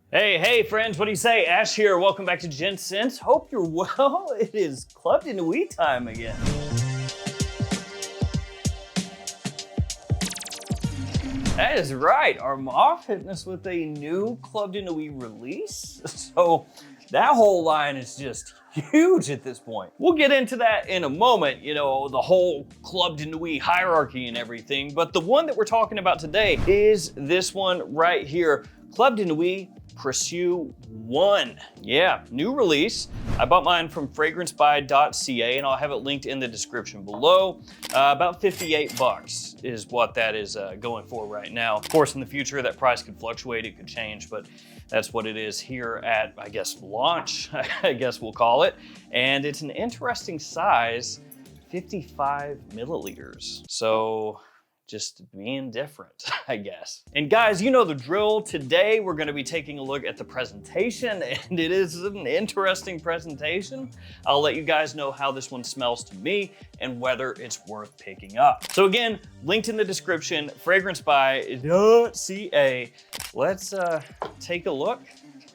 Hey friends, what do you say? Ash here, welcome back to Gents. Hope you're well. It is Club de Nuit time again. That is right, Armaf hitting us with a new Club de Nuit release. So that whole line is just huge at this point. We'll get into that in a moment, you know, the whole Club de Nuit hierarchy and everything, but the one that we're talking about today is this one right here, Club de Nuit Precieux 1. Yeah, new release. I bought mine from fragrancebuy.ca and I'll have it linked in the description below. About 58 bucks is what that is going for right now. Of course, in the future, that price could fluctuate, it could change, but that's what it is here at, I guess, launch, I guess we'll call it. And it's an interesting size, 55 milliliters. So just being different, I guess. And guys, you know the drill. Today, we're gonna be taking a look at the presentation, and it is an interesting presentation. I'll let you guys know how this one smells to me and whether it's worth picking up. So again, linked in the description, fragrancebuy.ca. Let's take a look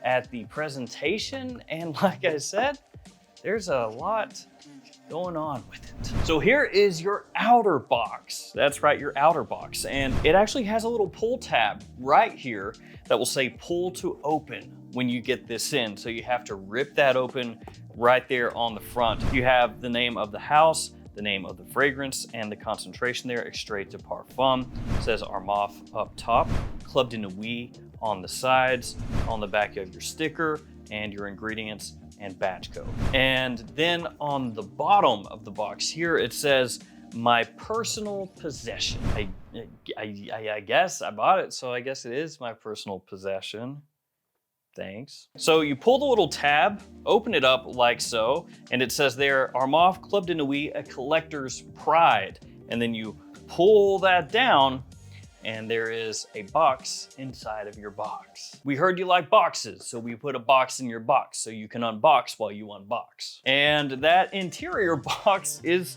at the presentation. And like I said, there's a lot going on with it. So here is your outer box. That's right, your outer box. And it actually has a little pull tab right here that will say pull to open when you get this in. So you have to rip that open right there on the front. You have the name of the house, the name of the fragrance, and the concentration there, Extrait de Parfum. It says Armaf up top, Club de Nuit on the sides, on the back of your sticker, and your ingredients and batch code. And then on the bottom of the box here, it says, my personal possession. I guess I bought it, so I guess it is my personal possession. Thanks. So you pull the little tab, open it up like so, and it says there, Armaf Club de Nuit, a collector's pride. And then you pull that down, and there is a box inside of your box. We heard you like boxes, so we put a box in your box so you can unbox while you unbox. And that interior box is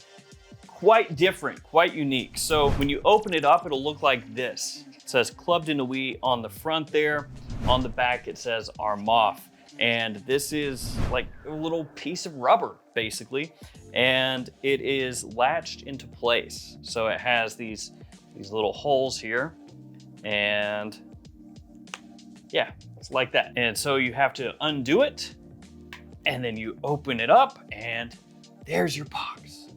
quite different, quite unique. So when you open it up, it'll look like this. It says Club de Nuit on the front there. On the back, it says Armaf. And this is like a little piece of rubber, basically. And it is latched into place. So it has these little holes here, and yeah, it's like that. And so you have to undo it, and then you open it up, and there's your box.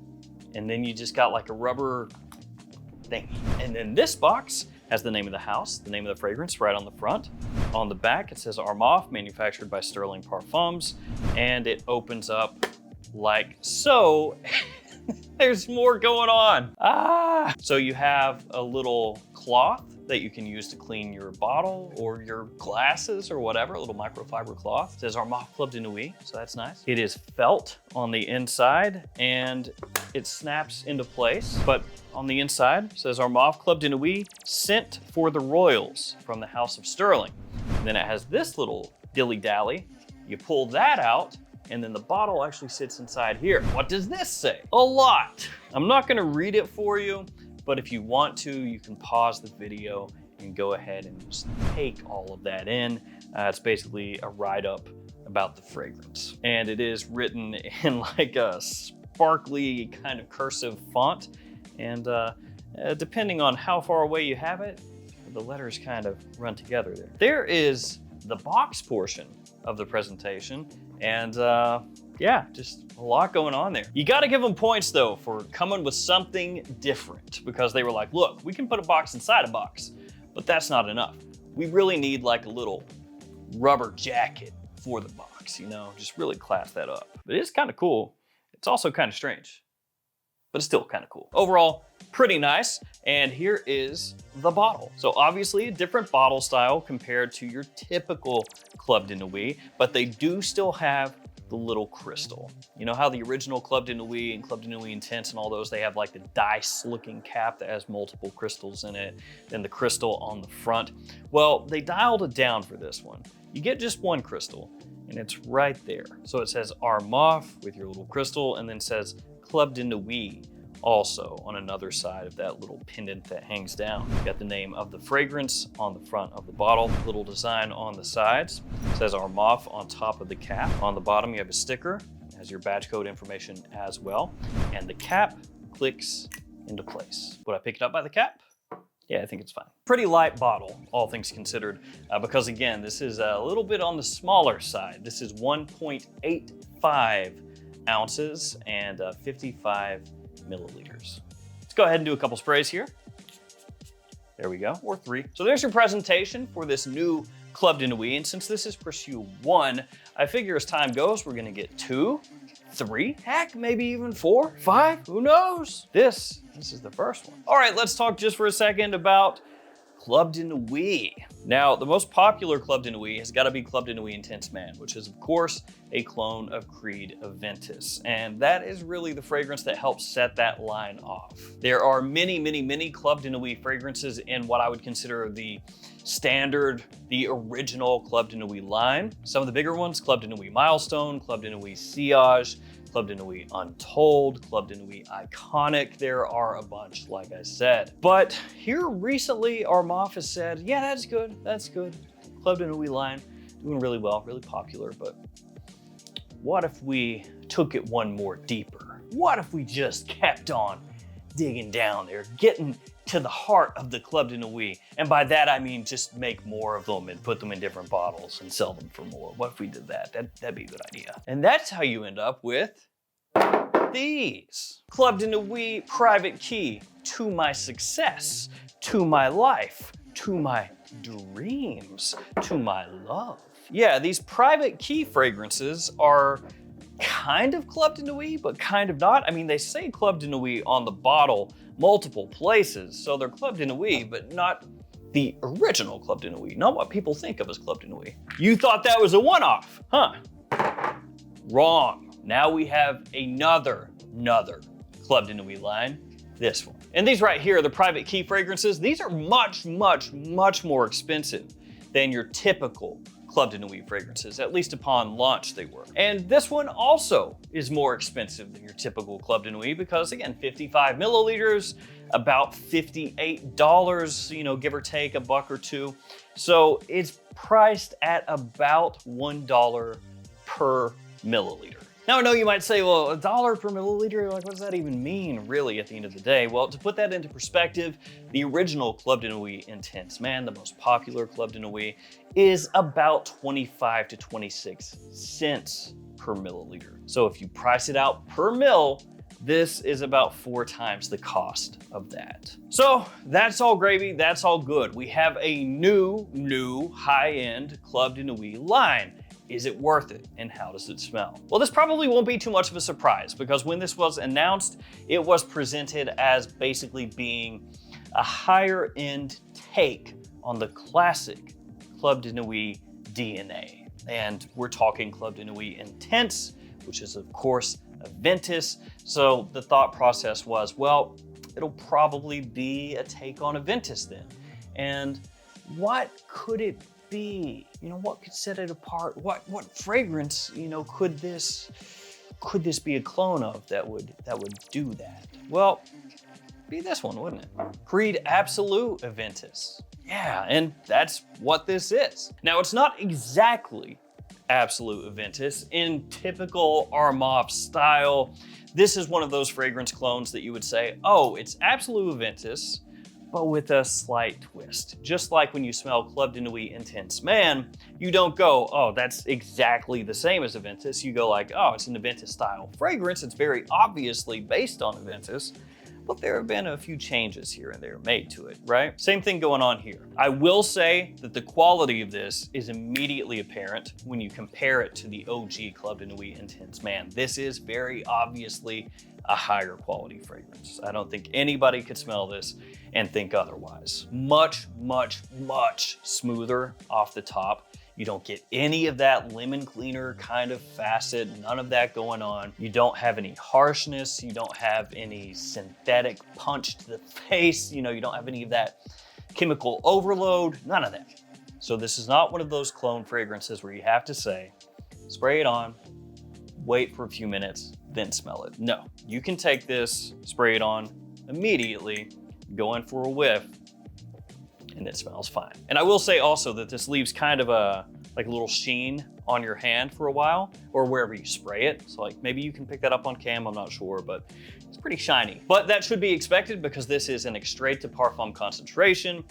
And then you just got like a rubber thingy. And then this box has the name of the house, the name of the fragrance right on the front. On the back, it says Armaf, manufactured by Sterling Parfums, and it opens up like so. There's more going on. So you have a little cloth that you can use to clean your bottle or your glasses or whatever, a little microfiber cloth. It says Armaf Club de Nuit, so that's nice. It is felt on the inside and it snaps into place. But on the inside, it says Armaf Club de Nuit, scent for the royals from the House of Sterling. And then it has this little dilly-dally. You pull that out, and then the bottle actually sits inside here. What does this say? A lot. I'm not gonna read it for you, but if you want to, you can pause the video and go ahead and just take all of that in. It's basically a write-up about the fragrance. And it is written in like a sparkly kind of cursive font. And depending on how far away you have it, the letters kind of run together there. There is the box portion of the presentation. And yeah, just a lot going on there. You gotta give them points though for coming with something different, because they were like, look, we can put a box inside a box, but that's not enough. We really need like a little rubber jacket for the box, you know, just really class that up. But it is kind of cool. It's also kind of strange, but it's still kind of cool. Overall, pretty nice. And here is the bottle. So obviously a different bottle style compared to your typical Club de Nuit, but they do still have the little crystal. You know how the original Club de Nuit and Club de Nuit Intense and all those, they have like the dice looking cap that has multiple crystals in it, and the crystal on the front. Well, they dialed it down for this one. You get just one crystal and it's right there. So it says Armaf with your little crystal, and then says Club de Nuit Also, on another side of that little pendant that hangs down, you've got the name of the fragrance on the front of the bottle, little design on the sides. It says Armaf on top of the cap. On the bottom, you have a sticker, it has your batch code information as well. And the cap clicks into place. Would I pick it up by the cap? Yeah, I think it's fine. Pretty light bottle, all things considered, because again, this is a little bit on the smaller side. This is 1.85 ounces and 55 milliliters. Let's go ahead and do a couple sprays here. There we go, or 3. So there's your presentation for this new Club de Nuit. And since this is Precieux 1, I figure as time goes, we're gonna get 2, 3, heck, maybe even 4, 5, who knows? This is the first one. All right, let's talk just for a second about Club de Nuit. Now, the most popular Club de Nuit has got to be Club de Nuit Intense Man, which is, of course, a clone of Creed Aventus. And that is really the fragrance that helps set that line off. There are many, many, many Club de Nuit fragrances in what I would consider the standard, the original Club de Nuit line. Some of the bigger ones, Club de Nuit Milestone, Club de Nuit Sillage, Club de Nuit Untold, Club de Nuit Iconic. There are a bunch, like I said. But here recently, Armaf has said, yeah, that's good, that's good. Club de Nuit line, doing really well, really popular, but what if we took it one more deeper? What if we just kept on digging down there, getting to the heart of the Club de Nuit? And by that, I mean just make more of them and put them in different bottles and sell them for more. What if we did that? That'd be a good idea. And that's how you end up with these. Club de Nuit private key to my success, to my life, to my dreams, to my love. Yeah, these private key fragrances are kind of Club de Nuit, but kind of not. I mean, they say Club de Nuit on the bottle multiple places, so they're Club de Nuit, but not the original Club de Nuit, not what people think of as Club de Nuit. You thought that was a one-off, huh? Wrong. Now we have another Club de Nuit line, this one. And these right here, the private key fragrances, these are much, much, much more expensive than your typical Club de Nuit fragrances, at least upon launch they were. And this one also is more expensive than your typical Club de Nuit because, again, 55 milliliters, about $58, you know, give or take a buck or two. So it's priced at about $1 per milliliter. Now, I know you might say, well, $1 per milliliter, like, what does that even mean, really, at the end of the day? Well, to put that into perspective, the original Club de Nuit Intense Man, the most popular Club de Nuit, is about 25 to 26 cents per milliliter. So if you price it out per mil, this is about 4 times the cost of that. So that's all gravy, that's all good. We have a new high-end Club de Nuit line. Is it worth it? And how does it smell? Well, this probably won't be too much of a surprise because when this was announced, it was presented as basically being a higher end take on the classic Club de Nuit DNA. And we're talking Club de Nuit Intense, which is of course Aventus. So the thought process was, well, it'll probably be a take on Aventus then. And what could it be? You know, what could set it apart? What fragrance, you know, could this be a clone of that would do that? Well, be this one, wouldn't it? Creed Absolute Aventus. Yeah, and that's what this is. Now, it's not exactly Absolute Aventus in typical Armaf style. This is one of those fragrance clones that you would say, oh, it's Absolute Aventus, but with a slight twist. Just like when you smell Club de Nuit Intense Man, you don't go, oh, that's exactly the same as Aventus. You go like, oh, it's an Aventus style fragrance. It's very obviously based on Aventus, but there have been a few changes here and there made to it, right? Same thing going on here. I will say that the quality of this is immediately apparent when you compare it to the OG Club de Nuit Intense Man. This is very obviously a higher quality fragrance. I don't think anybody could smell this and think otherwise. Much, much, much smoother off the top. You don't get any of that lemon cleaner kind of facet, none of that going on. You don't have any harshness. You don't have any synthetic punch to the face. You know, you don't have any of that chemical overload, none of that. So this is not one of those clone fragrances where you have to say, spray it on, wait for a few minutes, then smell it. No, you can take this, spray it on immediately, go in for a whiff, and it smells fine. And I will say also that this leaves kind of a little sheen on your hand for a while, or wherever you spray it. So like maybe you can pick that up on cam, I'm not sure, but it's pretty shiny. But that should be expected because this is an extrait de parfum concentration,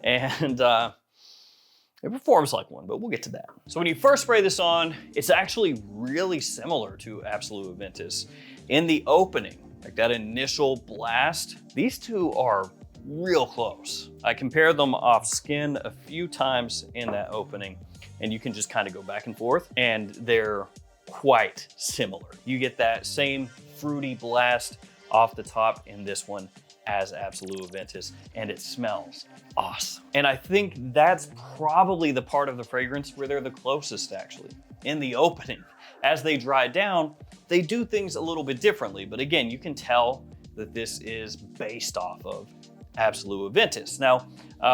and it performs like one, but we'll get to that. So when you first spray this on, it's actually really similar to Absolute Aventus. In the opening, like that initial blast, these two are real close. I compared them off skin a few times in that opening, and you can just kind of go back and forth, and they're quite similar. You get that same fruity blast off the top in this one as Absolute Aventus, and it smells awesome. And I think that's probably the part of the fragrance where they're the closest actually. In the opening, as they dry down, they do things a little bit differently, but again, you can tell that this is based off of Absolute Aventus. Now,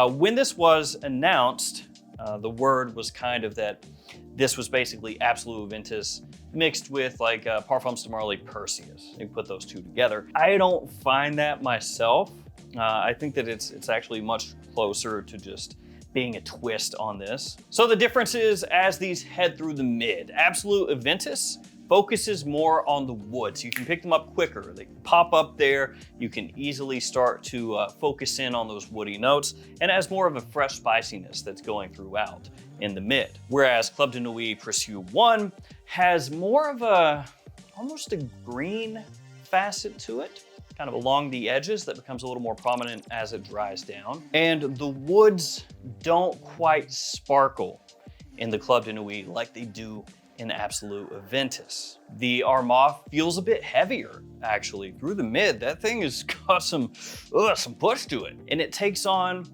when this was announced, the word was kind of that this was basically Absolute Aventus mixed with like Parfums de Marly Perseus. They put those two together. I don't find that myself. I think that it's actually much closer to just being a twist on this. So the difference is as these head through the mid, Absolute Aventus focuses more on the woods. You can pick them up quicker. They pop up there. You can easily start to focus in on those woody notes, and has more of a fresh spiciness that's going throughout in the mid. Whereas Club de Nuit Precieux 1 has more of almost a green facet to it, kind of along the edges that becomes a little more prominent as it dries down. And the woods don't quite sparkle in the Club de Nuit like they do in Absolute Aventus. The Armaf feels a bit heavier, actually. Through the mid, that thing has got some push to it. And it takes on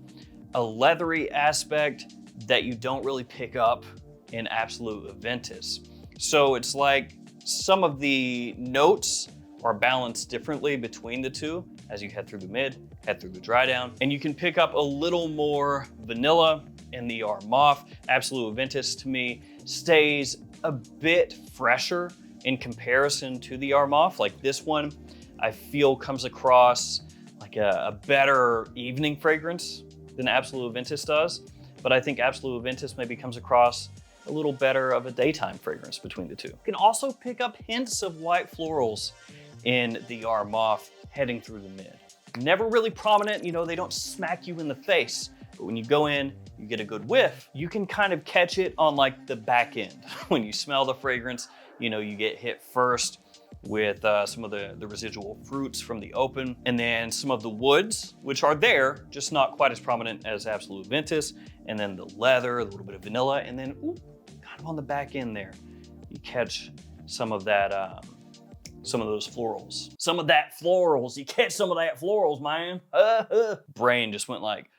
a leathery aspect that you don't really pick up in Absolute Aventus. So it's like some of the notes are balanced differently between the two as you head through the mid, head through the dry down. And you can pick up a little more vanilla in the Armaf. Absolute Aventus, to me, stays a bit fresher in comparison to the Armaf. Like this one, I feel comes across like a better evening fragrance than Absolute Aventus does. But I think Absolute Aventus maybe comes across a little better of a daytime fragrance between the two. You can also pick up hints of white florals in the Armaf heading through the mid. Never really prominent, you know, they don't smack you in the face. But when you go in, you get a good whiff, you can kind of catch it on like the back end. When you smell the fragrance, you know, you get hit first with some of the residual fruits from the open, and then some of the woods, which are there, just not quite as prominent as Absolute Aventus, and then the leather, a little bit of vanilla, and then ooh, kind of on the back end there, you catch some of that, some of those florals. Some of that florals, you catch some of that florals, man. Brain just went like,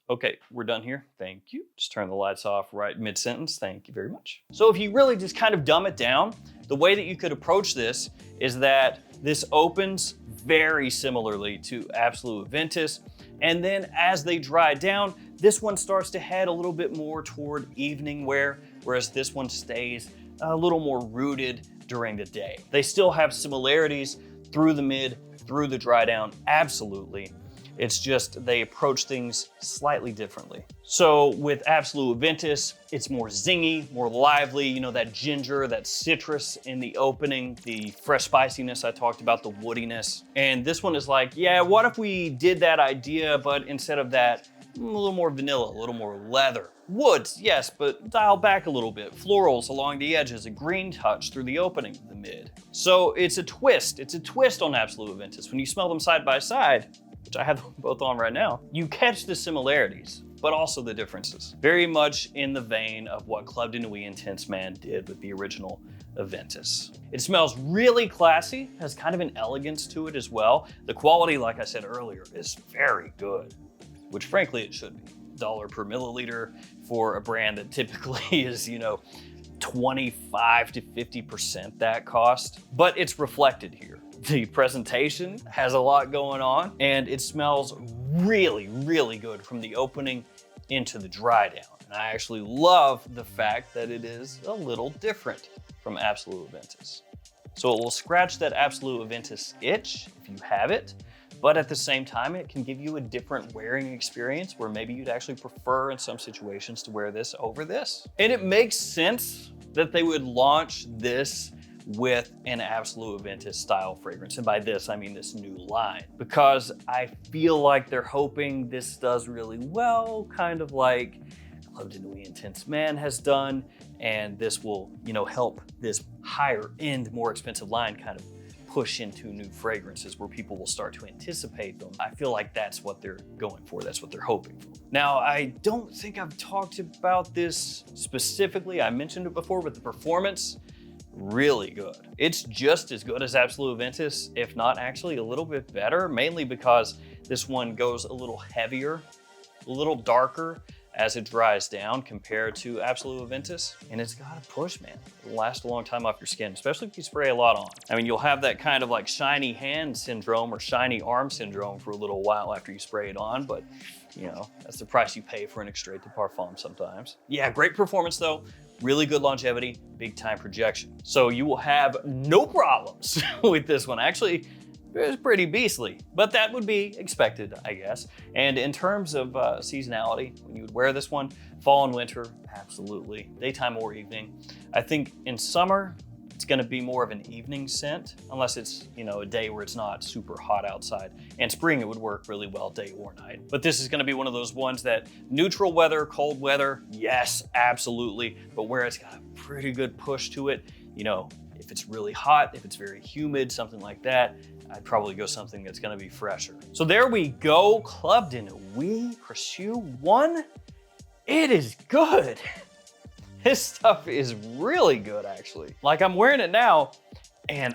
okay, we're done here. Thank you. Just turn the lights off right mid-sentence. Thank you very much. So if you really just kind of dumb it down, the way that you could approach this is that this opens very similarly to Absolute Aventus. And then as they dry down, this one starts to head a little bit more toward evening wear, whereas this one stays a little more rooted during the day. They still have similarities through the mid, through the dry down, absolutely. It's just they approach things slightly differently. So with Absolute Aventus, it's more zingy, more lively, you know, that ginger, that citrus in the opening, the fresh spiciness I talked about, the woodiness. And this one is like, yeah, what if we did that idea, but instead of that, a little more vanilla, a little more leather. Woods, yes, but dial back a little bit. Florals along the edges, a green touch through the opening of the mid. So it's a twist. It's a twist on Absolute Aventus. When you smell them side by side, which I have them both on right now, you catch the similarities, but also the differences. Very much in the vein of what Club de Nuit Intense Man did with the original Aventus. It smells really classy, has kind of an elegance to it as well. The quality, like I said earlier, is very good, which frankly it should be. $1 per milliliter for a brand that typically is, you know, 25 to 50% that cost, but it's reflected here. The presentation has a lot going on, and it smells really, really good from the opening into the dry down. And I actually love the fact that it is a little different from Absolute Aventus. So it will scratch that Absolute Aventus itch if you have it, but at the same time, it can give you a different wearing experience where maybe you'd actually prefer in some situations to wear this over this. And it makes sense that they would launch this with an Absolute Aventus style fragrance. And by this, I mean this new line, because I feel like they're hoping this does really well, kind of like Club de Nuit Intense Man has done. And this will, help this higher end, more expensive line kind of push into new fragrances where people will start to anticipate them. I feel like that's what they're going for. That's what they're hoping for. Now, I don't think I've talked about this specifically. I mentioned it before, but the performance, really good. It's just as good as Absolute Aventus, if not actually a little bit better, mainly because this one goes a little heavier, a little darker as it dries down compared to Absolute Aventus. And it's got a push, man. It'll last a long time off your skin, especially if you spray a lot on. I mean, you'll have that kind of like shiny hand syndrome or shiny arm syndrome for a little while after you spray it on, but that's the price you pay for an extrait de parfum sometimes. Yeah, great performance though. Really good longevity, big time projection. So you will have no problems with this one. Actually, it's pretty beastly, but that would be expected, I guess. And in terms of seasonality, when you would wear this one, fall and winter, absolutely. Daytime or evening. I think in summer, it's gonna be more of an evening scent, unless it's, a day where it's not super hot outside. And spring, it would work really well day or night. But this is gonna be one of those ones that neutral weather, cold weather, yes, absolutely. But where it's got a pretty good push to it, if it's really hot, if it's very humid, something like that, I'd probably go something that's gonna be fresher. So there we go, Club de Nuit Precieux 1. It is good. This stuff is really good, actually. Like, I'm wearing it now, and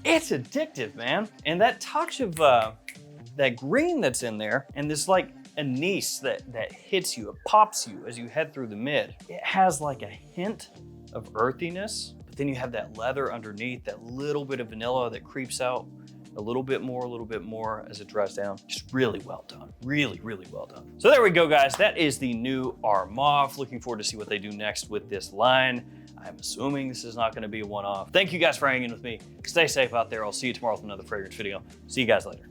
it's addictive, man. And that touch of that green that's in there, and this like anise that hits you, it pops you as you head through the mid. It has like a hint of earthiness, but then you have that leather underneath, that little bit of vanilla that creeps out a little bit more as it dries down. Just really well done. Really, really well done. So there we go, guys. That is the new Armaf. Looking forward to see what they do next with this line. I'm assuming this is not gonna be a one-off. Thank you guys for hanging with me. Stay safe out there. I'll see you tomorrow with another fragrance video. See you guys later.